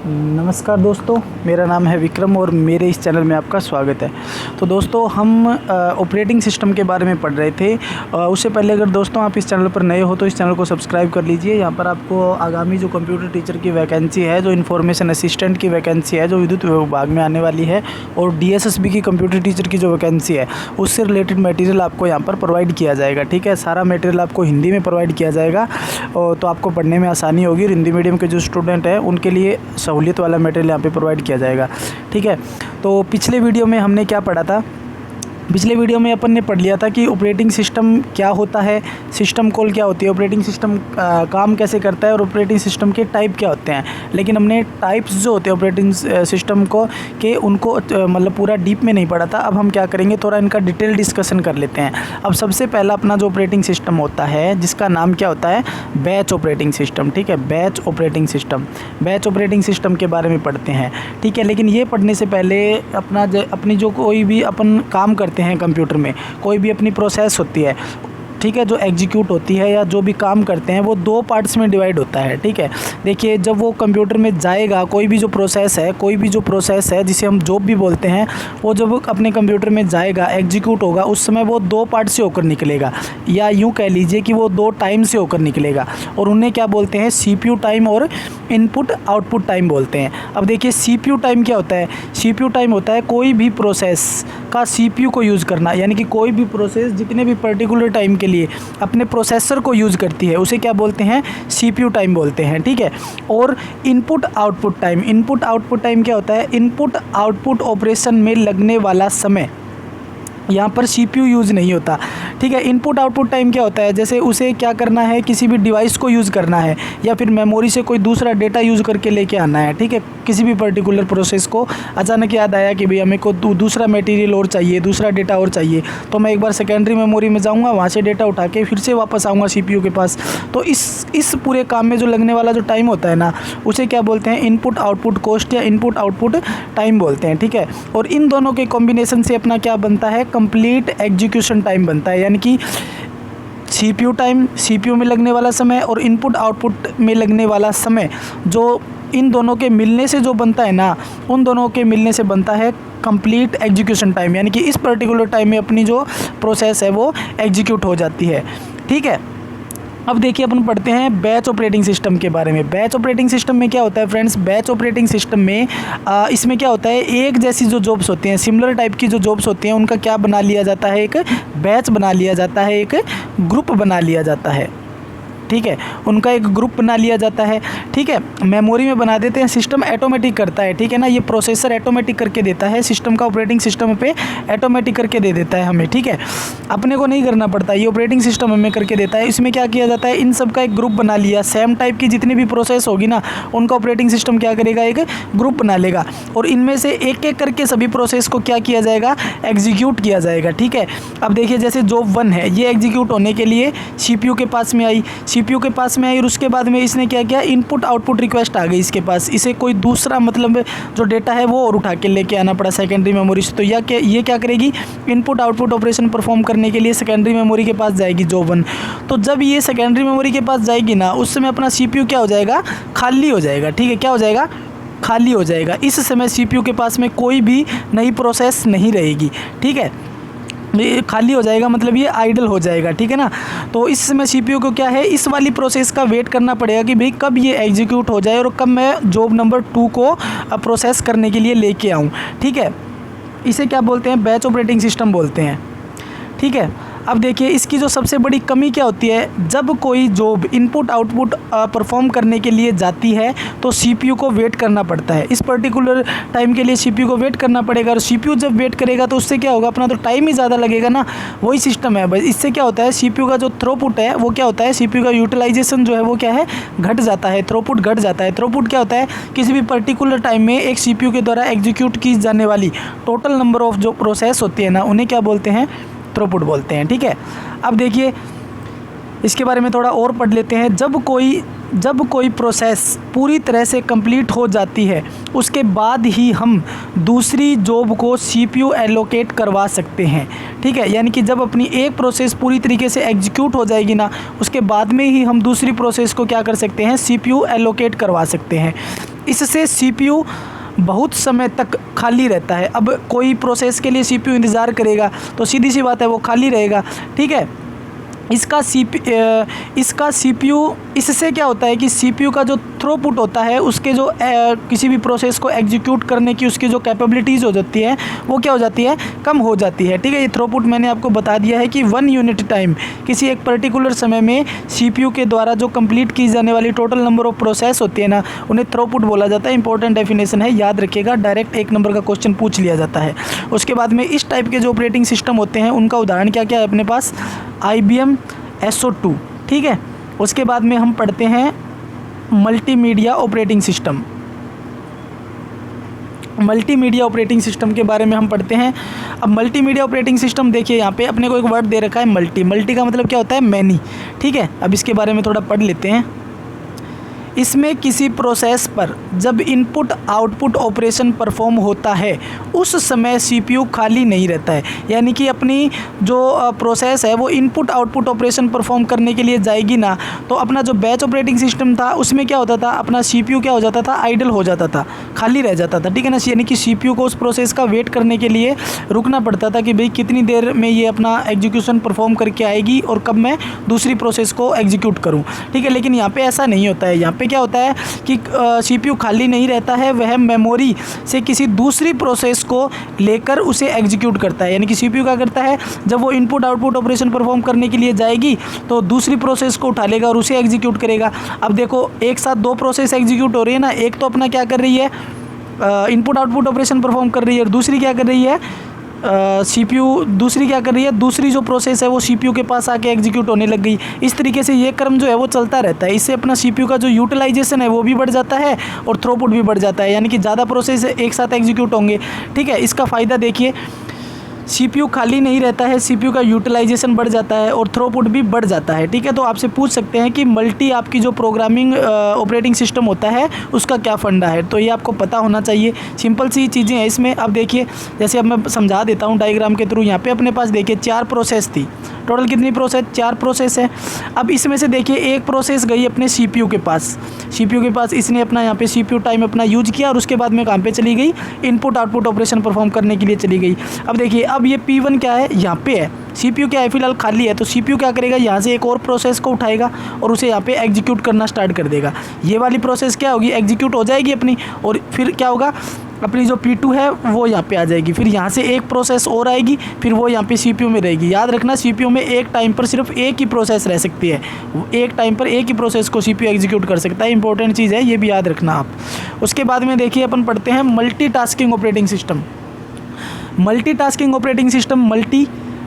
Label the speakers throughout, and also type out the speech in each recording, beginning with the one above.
Speaker 1: नमस्कार दोस्तों, मेरा नाम है विक्रम और मेरे इस चैनल में आपका स्वागत है। तो दोस्तों हम ऑपरेटिंग सिस्टम के बारे में पढ़ रहे थे। उससे पहले अगर दोस्तों आप इस चैनल पर नए हो तो इस चैनल को सब्सक्राइब कर लीजिए। यहाँ पर आपको आगामी जो कंप्यूटर टीचर की वैकेंसी है, जो इन्फॉर्मेशन असिस्टेंट की वैकेंसी है, जो विद्युत विभाग में आने वाली है, और DSSB की कंप्यूटर टीचर की जो वैकेंसी है उससे रिलेटेड मटेरियल आपको यहाँ पर प्रोवाइड किया जाएगा। ठीक है, सारा मटेरियल आपको हिंदी में प्रोवाइड किया जाएगा तो आपको पढ़ने में आसानी होगी। हिंदी मीडियम के जो स्टूडेंट हैं उनके लिए सहूलियत वाला मटेरियल यहाँ पे प्रोवाइड किया जाएगा। ठीक है, तो पिछले वीडियो में हमने क्या पढ़ा था? पिछले वीडियो में अपन ने पढ़ लिया था कि ऑपरेटिंग सिस्टम क्या होता है, सिस्टम कॉल क्या होती है, ऑपरेटिंग सिस्टम काम कैसे करता है और ऑपरेटिंग सिस्टम के टाइप क्या होते हैं। लेकिन हमने टाइप्स जो होते हैं ऑपरेटिंग सिस्टम को उनको मतलब पूरा डीप में नहीं पढ़ा था। अब हम क्या करेंगे, थोड़ा इनका डिटेल डिस्कशन कर लेते हैं। अब सबसे पहला अपना जो ऑपरेटिंग सिस्टम होता है जिसका नाम क्या होता है, बैच ऑपरेटिंग सिस्टम। ठीक है, batch operating system, batch operating system के बारे में पढ़ते हैं। ठीक है, लेकिन ये पढ़ने से पहले अपनी जो कोई भी अपन काम करते हैं कंप्यूटर में, कोई भी अपनी प्रोसेस होती है, ठीक है, जो एग्जीक्यूट होती है या जो भी काम करते हैं वो दो पार्ट्स में डिवाइड होता है। ठीक है, देखिए जब वो कंप्यूटर में जाएगा, कोई भी जो प्रोसेस है जिसे हम जॉब भी बोलते हैं, वो जब अपने कंप्यूटर में जाएगा, एग्जीक्यूट होगा, उस समय वो दो पार्ट से होकर निकलेगा, या यूँ कह लीजिए कि वो दो टाइम से होकर निकलेगा। और उन्हें क्या बोलते हैं, CPU टाइम और इनपुट आउटपुट टाइम बोलते हैं। अब देखिए CPU टाइम क्या होता है? CPU टाइम होता है कोई भी प्रोसेस का CPU को यूज़ करना, यानी कि कोई भी प्रोसेस जितने भी पर्टिकुलर टाइम के लिए अपने प्रोसेसर को यूज़ करती है उसे क्या बोलते हैं, CPU टाइम बोलते हैं। ठीक है, और input output time, input output time क्या होता है, इनपुट आउटपुट ऑपरेशन में लगने वाला समय, यहाँ पर CPU यूज़ नहीं होता। ठीक है, इनपुट आउटपुट टाइम क्या होता है, जैसे उसे क्या करना है, किसी भी डिवाइस को यूज़ करना है या फिर मेमोरी से कोई दूसरा डेटा यूज़ करके लेके आना है। ठीक है, किसी भी पर्टिकुलर प्रोसेस को अचानक याद आया कि भाई हमें को दूसरा मटेरियल और चाहिए, दूसरा डेटा और चाहिए, तो मैं एक बार सेकेंडरी मेमोरी में जाऊँगा, वहाँ से डेटा उठा के फिर से वापस आऊँगा CPU के पास। तो इस पूरे काम में जो लगने वाला जो टाइम होता है ना, उसे क्या बोलते हैं, इनपुट आउटपुट कॉस्ट या इनपुट आउटपुट टाइम बोलते हैं। ठीक है, और इन दोनों के कॉम्बिनेशन से अपना क्या बनता है, कंप्लीट एग्जीक्यूशन टाइम बनता है। यानी कि CPU टाइम, CPU में लगने वाला समय, और इनपुट आउटपुट में लगने वाला समय, जो इन दोनों के मिलने से जो बनता है ना, उन दोनों के मिलने से बनता है कंप्लीट एग्जीक्यूशन टाइम। यानी कि इस पर्टिकुलर टाइम में अपनी जो प्रोसेस है वो एग्जीक्यूट हो जाती है। ठीक है, अब देखिए अपन पढ़ते हैं बैच ऑपरेटिंग सिस्टम के बारे में। बैच ऑपरेटिंग सिस्टम में क्या होता है फ्रेंड्स, बैच ऑपरेटिंग सिस्टम में इसमें क्या होता है, एक जैसी जो जॉब्स होती हैं, सिमिलर टाइप की जो जॉब्स होती हैं, उनका क्या बना लिया जाता है, एक बैच बना लिया जाता है, एक ग्रुप बना लिया जाता है। ठीक है, उनका एक ग्रुप बना लिया जाता है। ठीक है, मेमोरी में बना देते हैं, सिस्टम ऑटोमेटिक करता है। ठीक है ना, ये प्रोसेसर ऑटोमेटिक करके देता है सिस्टम का, ऑपरेटिंग सिस्टम पे ऑटोमेटिक करके दे देता है हमें। ठीक है, अपने को नहीं करना पड़ता, ये ऑपरेटिंग सिस्टम हमें करके देता है। इसमें क्या किया जाता है, इन सब का एक ग्रुप बना लिया, सेम टाइप की जितनी भी प्रोसेस होगी ना, उनका ऑपरेटिंग सिस्टम क्या करेगा, एक ग्रुप बना लेगा, और इनमें से एक एक करके सभी प्रोसेस को क्या किया जाएगा, एग्जीक्यूट किया जाएगा। ठीक है, अब देखिए जैसे जॉब 1 है, ये एग्जीक्यूट होने के लिए CPU के पास में आई, CPU के पास में आई, और उसके बाद में इसने क्या किया, इनपुट आउटपुट रिक्वेस्ट आ गई इसके पास, इसे कोई दूसरा मतलब जो डेटा है वो और उठा के लेके आना पड़ा सेकेंडरी मेमोरी से। तो ये क्या करेगी, इनपुट आउटपुट ऑपरेशन परफॉर्म करने के लिए सेकेंडरी मेमोरी के पास जाएगी जॉब 1। तो जब ये सेकेंडरी मेमोरी के पास जाएगी ना, उस समय अपना CPU क्या हो जाएगा, खाली हो जाएगा। ठीक है, क्या हो जाएगा, खाली हो जाएगा। इस समय CPU के पास में कोई भी नई प्रोसेस नहीं रहेगी। ठीक है, ये खाली हो जाएगा मतलब ये आइडल हो जाएगा। ठीक है ना, तो इस समय CPU को क्या है, इस वाली प्रोसेस का वेट करना पड़ेगा कि भाई कब ये एग्जीक्यूट हो जाए और कब मैं जॉब नंबर 2 को प्रोसेस करने के लिए लेके आऊँ। ठीक है, इसे क्या बोलते हैं, बैच ऑपरेटिंग सिस्टम बोलते हैं। ठीक है, अब देखिए इसकी जो सबसे बड़ी कमी क्या होती है, जब कोई जॉब इनपुट आउटपुट परफॉर्म करने के लिए जाती है तो CPU को वेट करना पड़ता है। इस पर्टिकुलर टाइम के लिए CPU को वेट करना पड़ेगा, और CPU जब वेट करेगा तो उससे क्या होगा, अपना तो टाइम ही ज़्यादा लगेगा ना। वही सिस्टम है बस, इससे क्या होता है, CPU का जो थ्रोपुट है वो क्या होता है, CPU का यूटिलाइजेशन जो है वो क्या है, घट जाता है, थ्रोपुट घट जाता है। थ्रोपुट क्या होता है, किसी भी पर्टिकुलर टाइम में एक CPU के द्वारा एग्जीक्यूट की जाने वाली टोटल नंबर ऑफ जो प्रोसेस होती है ना, उन्हें क्या बोलते हैं, थ्रोपुट बोलते हैं। ठीक है, अब देखिए इसके बारे में थोड़ा और पढ़ लेते हैं। जब कोई प्रोसेस पूरी तरह से कंप्लीट हो जाती है उसके बाद ही हम दूसरी जॉब को CPU एलोकेट करवा सकते हैं। ठीक है, यानी कि जब अपनी एक प्रोसेस पूरी तरीके से एग्जीक्यूट हो जाएगी ना, उसके बाद में ही हम दूसरी प्रोसेस को क्या कर सकते हैं, CPU एलोकेट करवा सकते हैं। इससे CPU बहुत समय तक खाली रहता है। अब कोई प्रोसेस के लिए CPU इंतज़ार करेगा तो सीधी सी बात है वो खाली रहेगा, ठीक है। इसका CPU इससे क्या होता है कि CPU का जो थ्रूपुट होता है, उसके जो किसी भी प्रोसेस को एग्जीक्यूट करने की उसकी जो कैपेबिलिटीज़ हो जाती है वो क्या हो जाती है, कम हो जाती है, ठीक है। ये थ्रूपुट मैंने आपको बता दिया है कि 1 यूनिट टाइम, किसी एक पर्टिकुलर समय में CPU के द्वारा जो कंप्लीट की जाने वाली टोटल नंबर ऑफ प्रोसेस होती है ना, उन्हें थ्रूपुट बोला जाता है। इंपॉर्टेंट डेफिनेशन है, याद रखिएगा, डायरेक्ट 1 नंबर का क्वेश्चन पूछ लिया जाता है। उसके बाद में इस टाइप के जो ऑपरेटिंग सिस्टम होते हैं उनका उदाहरण क्या क्या है अपने पास, IBM SO2, ठीक है। उसके बाद में हम पढ़ते हैं multimedia operating system. Multimedia operating system के बारे में हम पढ़ते हैं। अब मल्टीमीडिया ऑपरेटिंग सिस्टम देखिए, यहाँ पे अपने को एक वर्ड दे रखा है मल्टी का मतलब क्या होता है, मैनी, ठीक है। अब इसके बारे में थोड़ा पढ़ लेते हैं। इसमें किसी प्रोसेस पर जब इनपुट आउटपुट ऑपरेशन परफॉर्म होता है उस समय CPU खाली नहीं रहता है। यानी कि अपनी जो प्रोसेस है वो इनपुट आउटपुट ऑपरेशन परफॉर्म करने के लिए जाएगी ना, तो अपना जो बैच ऑपरेटिंग सिस्टम था उसमें क्या होता था, अपना CPU क्या हो जाता था, आइडल हो जाता था, खाली रह जाता था, ठीक है ना। यानी कि CPU को उस प्रोसेस का वेट करने के लिए रुकना पड़ता था कि भाई कितनी देर में ये अपना एग्जीक्यूशन परफॉर्म करके आएगी और कब मैं दूसरी प्रोसेस को एग्जीक्यूट करूँ, ठीक है। लेकिन यहाँ पर ऐसा नहीं होता है। यहाँ क्या होता है कि CPU खाली नहीं रहता है, वह मेमोरी से किसी दूसरी प्रोसेस को लेकर उसे एग्जीक्यूट करता है। यानी कि CPU क्या करता है, जब वो इनपुट आउटपुट ऑपरेशन परफॉर्म करने के लिए जाएगी तो दूसरी प्रोसेस को उठा लेगा और उसे एग्जीक्यूट करेगा। अब देखो एक साथ 2 प्रोसेस एग्जीक्यूट हो रही है ना, एक तो अपना क्या कर रही है, इनपुट आउटपुट ऑपरेशन परफॉर्म कर रही है, और दूसरी क्या कर रही है, CPU दूसरी क्या कर रही है, दूसरी जो प्रोसेस है वो CPU के पास आके एग्जीक्यूट होने लग गई। इस तरीके से ये क्रम जो है वो चलता रहता है। इससे अपना CPU का जो यूटिलाइजेशन है वो भी बढ़ जाता है और थ्रूपुट भी बढ़ जाता है, यानी कि ज़्यादा प्रोसेस एक साथ एग्जीक्यूट होंगे, ठीक है। इसका फ़ायदा देखिए, CPU खाली नहीं रहता है, CPU का यूटिलाइजेशन बढ़ जाता है और थ्रूपुट भी बढ़ जाता है, ठीक है। तो आपसे पूछ सकते हैं कि मल्टी आपकी जो प्रोग्रामिंग ऑपरेटिंग सिस्टम होता है उसका क्या फंडा है, तो ये आपको पता होना चाहिए। सिंपल सी चीज़ें हैं इसमें। अब देखिए, जैसे अब मैं समझा देता हूँ डायग्राम के थ्रू। यहाँ पे अपने पास देखिए 4 प्रोसेस थी, टोटल कितनी प्रोसेस, 4 प्रोसेस है। अब इसमें से देखिए एक प्रोसेस गई अपने CPU के पास, इसने अपना यहाँ पे CPU टाइम अपना यूज किया और उसके बाद में कहाँ पे चली गई, इनपुट आउटपुट ऑपरेशन परफॉर्म करने के लिए चली गई। अब देखिए, अब ये P1 क्या है, यहाँ पे है, CPU क्या है, फिलहाल खाली है, तो CPU क्या करेगा, यहाँ से एक और प्रोसेस को उठाएगा और उसे यहाँ पे एग्जीक्यूट करना स्टार्ट कर देगा। ये वाली प्रोसेस क्या होगी, एग्जीक्यूट हो जाएगी अपनी, और फिर क्या होगा, अपनी जो P2 है वो यहाँ पे आ जाएगी। फिर यहाँ से एक प्रोसेस और आएगी, फिर वो यहाँ पे CPU में रहेगी। याद रखना, CPU में एक टाइम पर सिर्फ एक ही प्रोसेस रह सकती है, एक टाइम पर एक ही प्रोसेस को CPU एग्जीक्यूट कर सकता है। इंपॉर्टेंट चीज़ है, ये भी याद रखना आप। उसके बाद में देखिए अपन पढ़ते हैं multitasking operating system. Multitasking operating system,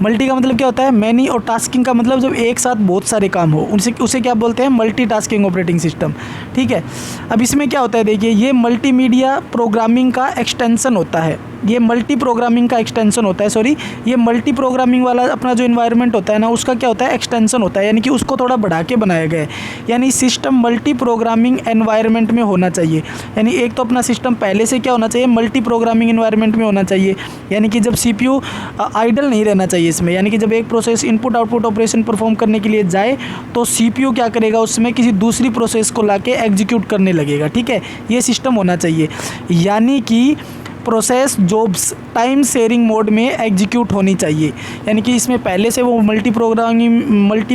Speaker 1: multi का मतलब क्या होता है, मैनी, और टास्किंग का मतलब जब एक साथ बहुत सारे काम हो उसे क्या बोलते हैं, मल्टीटास्किंग ऑपरेटिंग सिस्टम, ठीक है। अब इसमें क्या होता है देखिए, ये मल्टीमीडिया प्रोग्रामिंग का एक्सटेंशन होता है, ये मल्टी प्रोग्रामिंग का एक्सटेंशन होता है, सॉरी, ये मल्टी प्रोग्रामिंग वाला अपना जो इन्वायरमेंट होता है ना, उसका क्या होता है, एक्सटेंशन होता है, यानी कि उसको थोड़ा बढ़ा के बनाया गया है। यानी सिस्टम मल्टी प्रोग्रामिंग एनवायरनमेंट में होना चाहिए। यानी एक तो अपना सिस्टम पहले से क्या होना चाहिए, मल्टी प्रोग्रामिंग एनवायरनमेंट में होना चाहिए। यानी कि जब CPU आइडल नहीं रहना चाहिए इसमें, यानी कि जब एक process input output operation perform करने के लिए जाए तो CPU क्या करेगा, उसमें किसी दूसरी प्रोसेस को लाके एग्जीक्यूट करने लगेगा, ठीक है। ये सिस्टम होना चाहिए। यानी कि process jobs time sharing mode में एग्जीक्यूट होनी चाहिए, यानी कि इसमें पहले से वो मल्टी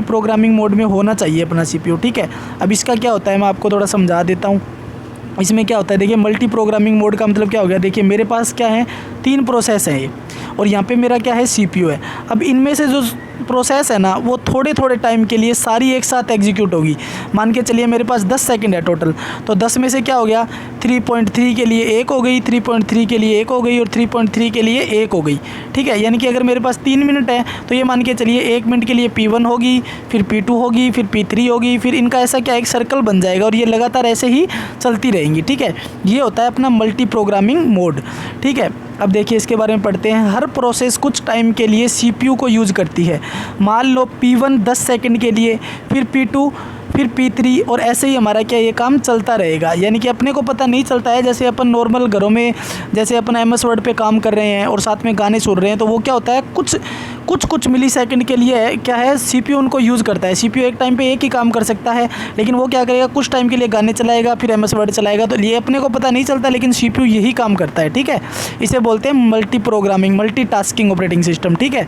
Speaker 1: प्रोग्रामिंग मोड में होना चाहिए अपना CPU, ठीक है। अब इसका क्या होता है मैं आपको थोड़ा समझा देता हूँ। इसमें क्या होता है देखिए, मल्टी प्रोग्रामिंग मोड का मतलब क्या हो गया, देखिए मेरे पास क्या है, 3 प्रोसेस हैं ये, और यहाँ पे मेरा क्या है, CPU है। अब इनमें से जो प्रोसेस है ना वो थोड़े थोड़े टाइम के लिए सारी एक साथ एग्जीक्यूट होगी। मान के चलिए मेरे पास 10 सेकंड है टोटल, तो 10 में से क्या हो गया, 3.3 के लिए एक हो गई, 3.3 के लिए एक हो गई और 3.3 के लिए एक हो गई, ठीक है। यानी कि अगर मेरे पास 3 मिनट है तो ये मान के चलिए 1 मिनट के लिए P1 होगी, फिर P2 होगी, फिर P3 होगी, फिर इनका ऐसा क्या एक सर्कल बन जाएगा और ये लगातार ऐसे ही चलती रहेंगी, ठीक है। ये होता है अपना मल्टी प्रोग्रामिंग मोड, ठीक है। अब देखिए इसके बारे में पढ़ते हैं। हर प्रोसेस कुछ टाइम के लिए CPU को यूज़ करती है। मान लो P1 10 सेकंड के लिए, फिर P2 फिर P3 और ऐसे ही हमारा क्या ये काम चलता रहेगा। यानी कि अपने को पता नहीं चलता है, जैसे अपन नॉर्मल घरों में जैसे अपन MS वर्ड पे काम कर रहे हैं और साथ में गाने सुन रहे हैं, तो वो क्या होता है कुछ मिली सेकंड के लिए क्या है CPU उनको यूज़ करता है। CPU एक टाइम पे एक ही काम कर सकता है, लेकिन वो क्या करेगा कुछ टाइम के लिए गाने चलाएगा फिर MS वर्ड चलाएगा। तो ये अपने को पता नहीं चलता, लेकिन CPU यही काम करता है। ठीक है, इसे बोलते हैं multi programming, multitasking operating system. ठीक है,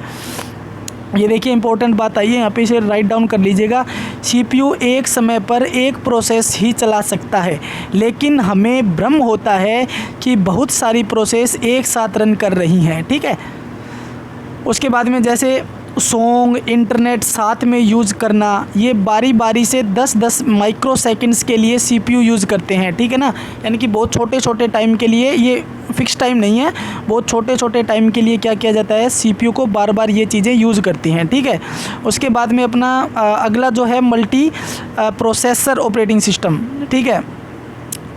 Speaker 1: ये देखिए इंपॉर्टेंट बात आई है यहाँ पे, इसे राइट डाउन कर लीजिएगा। CPU एक समय पर एक प्रोसेस ही चला सकता है, लेकिन हमें भ्रम होता है कि बहुत सारी प्रोसेस एक साथ रन कर रही हैं। ठीक है, उसके बाद में जैसे सॉन्ग इंटरनेट साथ में यूज़ करना, ये बारी बारी से 10-10 माइक्रो सेकंड्स के लिए CPU यूज़ करते हैं। ठीक है ना, यानी कि बहुत छोटे छोटे टाइम के लिए, ये फिक्स टाइम नहीं है, बहुत छोटे छोटे टाइम के लिए क्या किया जाता है CPU को बार बार ये चीज़ें यूज़ करती हैं। ठीक है, उसके बाद में अपना अगला जो है मल्टी प्रोसेसर ऑपरेटिंग सिस्टम। ठीक है,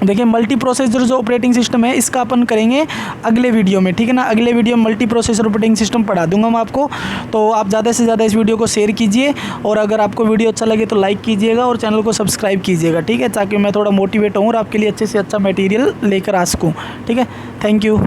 Speaker 1: देखिए मल्टी प्रोसेसर जो ऑपरेटिंग सिस्टम है इसका अपन करेंगे अगले वीडियो में। ठीक है ना, अगले वीडियो में मल्टी प्रोसेसर ऑपरेटिंग सिस्टम पढ़ा दूंगा मैं आपको। तो आप ज़्यादा से ज़्यादा इस वीडियो को शेयर कीजिए, और अगर आपको वीडियो अच्छा लगे तो लाइक कीजिएगा और चैनल को सब्सक्राइब कीजिएगा। ठीक है, ताकि मैं थोड़ा मोटिवेट हूँ और आपके लिए अच्छे से अच्छा मटेरियल लेकर आ सकूँ। ठीक है, थैंक यू।